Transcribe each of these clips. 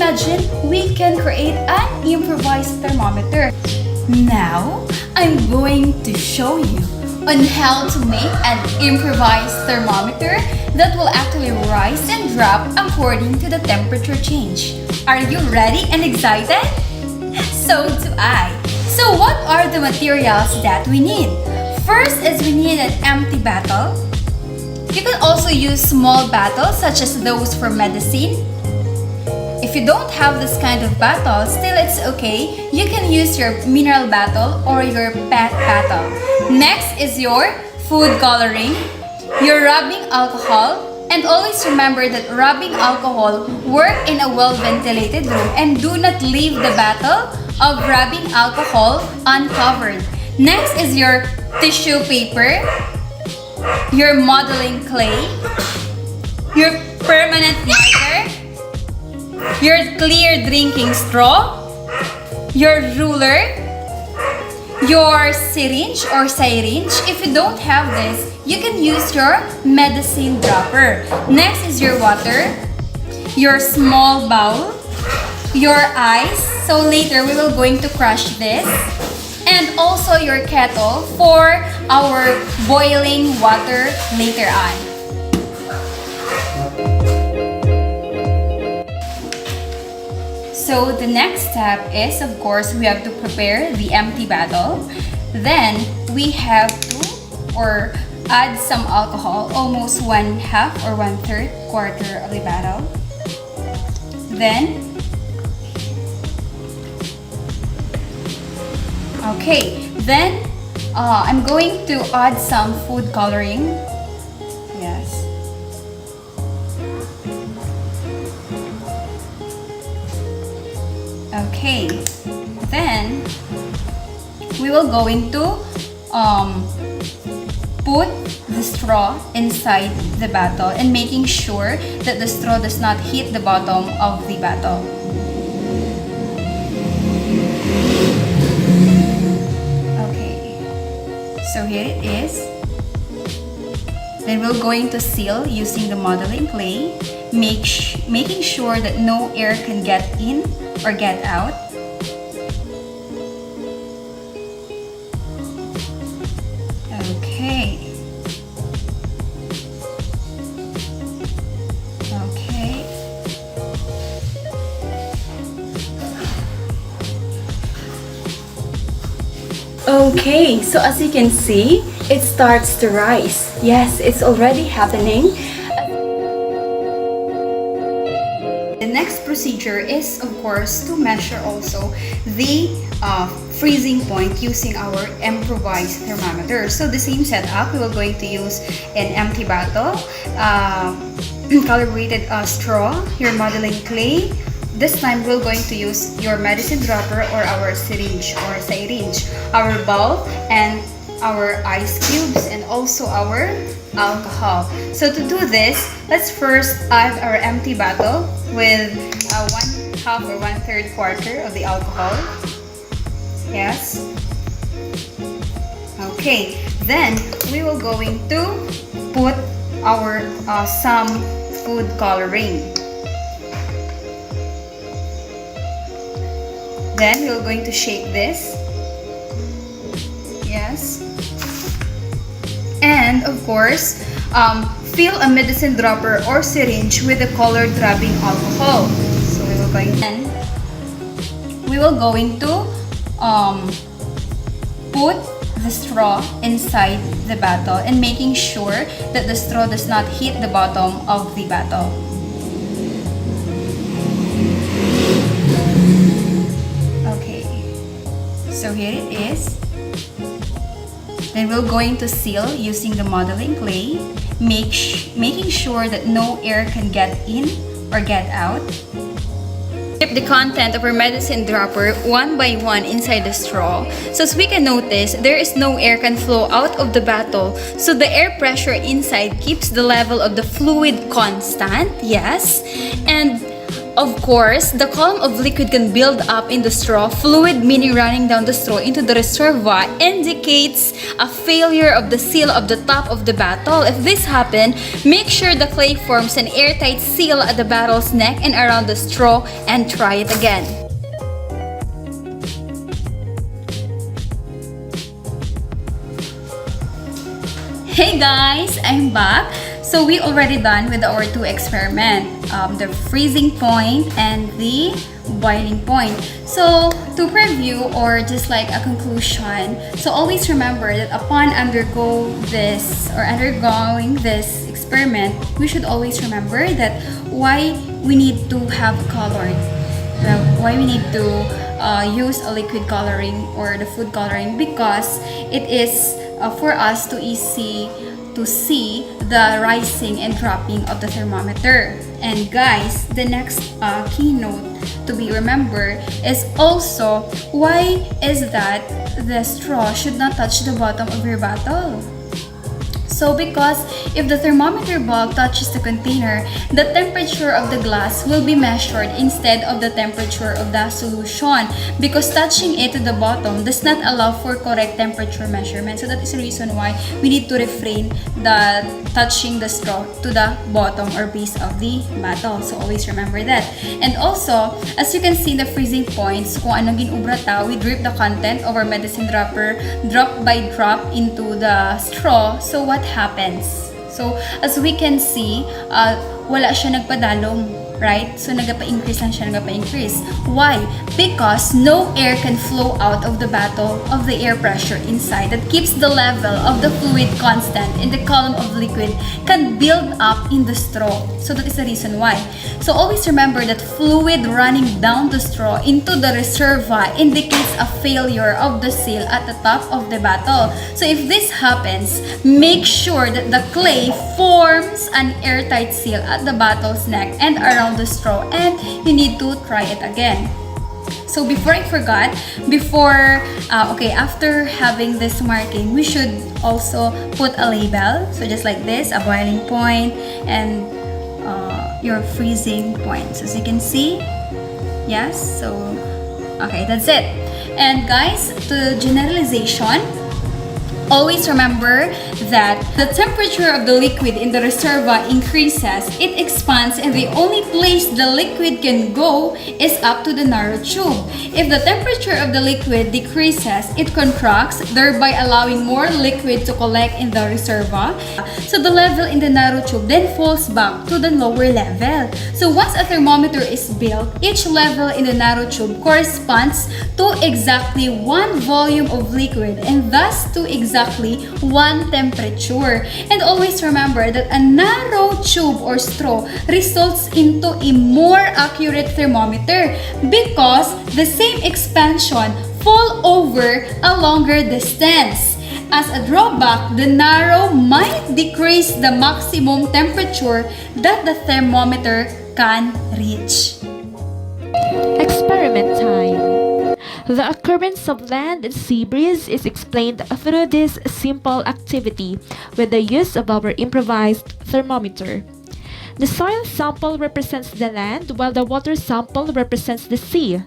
imagine we can create an improvised thermometer. Now, I'm going to show you on how to make an improvised thermometer that will actually rise and drop according to the temperature change. Are you ready and excited? So do I. So what are the materials that we need? First is we need an empty bottle. You can also use small bottles such as those for medicine. If you don't have this kind of bottle, still it's okay. You can use your mineral bottle or your PET bottle. Next is your food coloring, your rubbing alcohol, and always remember that rubbing alcohol work in a well-ventilated room and do not leave the bottle of rubbing alcohol uncovered. Next is your tissue paper, your modeling clay, your permanent marker, your clear drinking straw, your ruler, your syringe or syringe. If you don't have this, you can use your medicine dropper. Next is your water, your small bowl, your ice. So later we will going to crush this. And also your kettle for our boiling water later on. So the next step is, of course, we have to prepare the empty bottle. Then we have to add some alcohol, almost 1/2 or 1/3 quarter of the bottle. Then I'm going to add some food coloring. Yes. Okay. Then we will going to put the straw inside the bottle and making sure that the straw does not hit the bottom of the bottle. So here it is. Then we're going to seal using the modeling clay, making sure that no air can get in or get out. Okay. Okay, so as you can see, it starts to rise. Yes, it's already happening. The next procedure is, of course, to measure also the freezing point using our improvised thermometer. So the same setup, we are going to use an empty bottle, calibrated straw, your modeling clay. This time, we're going to use your medicine dropper or our syringe, our bowl, and our ice cubes, and also our alcohol. So to do this, let's first add our empty bottle with 1/2 or 1/3 quarter of the alcohol. Yes. Okay. Then we will going to put our some food coloring. Then we're going to shake this. Yes. And of course, fill a medicine dropper or syringe with the colored rubbing alcohol. So we will going to put the straw inside the bottle and making sure that the straw does not hit the bottom of the bottle. So here it is. Then we're going to seal using the modeling clay, making sure that no air can get in or get out. Dip the content of our medicine dropper one by one inside the straw. So as we can notice, there is no air can flow out of the bottle. So the air pressure inside keeps the level of the fluid constant. Yes. And Of course, the column of liquid can build up in the straw. Fluid, meaning running down the straw into the reservoir, indicates a failure of the seal of the top of the bottle. If this happens, make sure the clay forms an airtight seal at the bottle's neck and around the straw and try it again. Hey guys, I'm back. So we already done with our two experiment, the freezing point and the boiling point. So to preview or just like a conclusion, so always remember that upon undergoing this experiment, we should always remember that why we need to have coloring, why we need to use a liquid coloring or the food coloring, because it is for us to see the rising and dropping of the thermometer. And guys, the next keynote to be remembered is also why is that the straw should not touch the bottom of your bottle. So because if the thermometer bulb touches the container, the temperature of the glass will be measured instead of the temperature of the solution, because touching it to the bottom does not allow for correct temperature measurement. So that is the reason why we need to refrain the touching the straw to the bottom or base of the bottle. So always remember that. And also, as you can see in the freezing points, kung anong ginubra ta, we drip the content of our medicine dropper drop by drop into the straw. So what happens? So as we can see, wala siya nagpadalong, right? So nagapa-increase lang siya, nagapa-increase. Why? Because no air can flow out of the bottle of the air pressure inside that keeps the level of the fluid constant in the column of liquid can build up in the straw. So that is the reason why. So always remember that fluid running down the straw into the reservoir indicates a failure of the seal at the top of the bottle. So if this happens, make sure that the clay forms an airtight seal at the bottle's neck and around the straw, and you need to try it again. So before I forgot, after having this marking, we should also put a label. So just like this, a boiling point and your freezing point. So as you can see, yes, so okay, that's it. And guys, to generalization, always remember that the temperature of the liquid in the reservoir increases, it expands, and the only place the liquid can go is up to the narrow tube. If the temperature of the liquid decreases, it contracts, thereby allowing more liquid to collect in the reservoir. So the level in the narrow tube then falls back to the lower level. So once a thermometer is built, each level in the narrow tube corresponds to exactly one volume of liquid, and thus to exactly one temperature. And always remember that a narrow tube or straw results into a more accurate thermometer because the same expansion fall over a longer distance. As a drawback, the narrow might decrease the maximum temperature that the thermometer can reach. Experiment time. The occurrence of land and sea breeze is explained through this simple activity with the use of our improvised thermometer. The soil sample represents the land while the water sample represents the sea.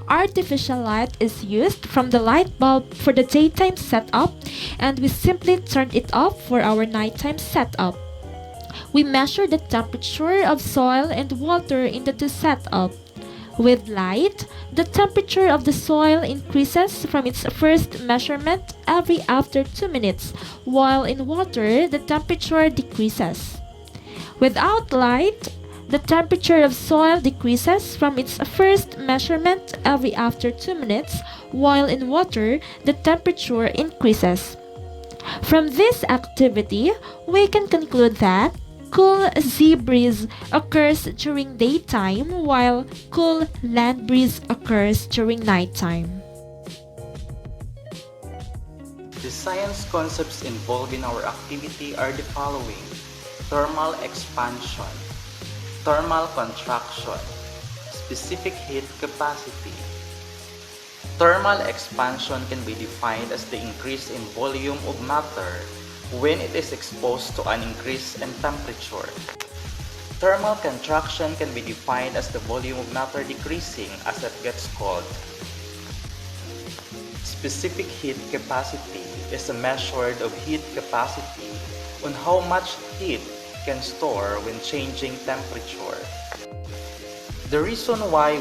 Artificial light is used from the light bulb for the daytime setup, and we simply turn it off for our nighttime setup. We measure the temperature of soil and water in the two setup. With light, the temperature of the soil increases from its first measurement every after 2 minutes, while in water, the temperature decreases. Without light, the temperature of soil decreases from its first measurement every after 2 minutes, while in water, the temperature increases. From this activity, we can conclude that cool sea breeze occurs during daytime while cool land breeze occurs during nighttime. The science concepts involved in our activity are the following: thermal expansion, thermal contraction, specific heat capacity. Thermal expansion can be defined as the increase in volume of matter when it is exposed to an increase in temperature. Thermal contraction can be defined as the volume of matter decreasing as it gets cold. Specific heat capacity is a measure of heat capacity on how much heat can store when changing temperature. The reason why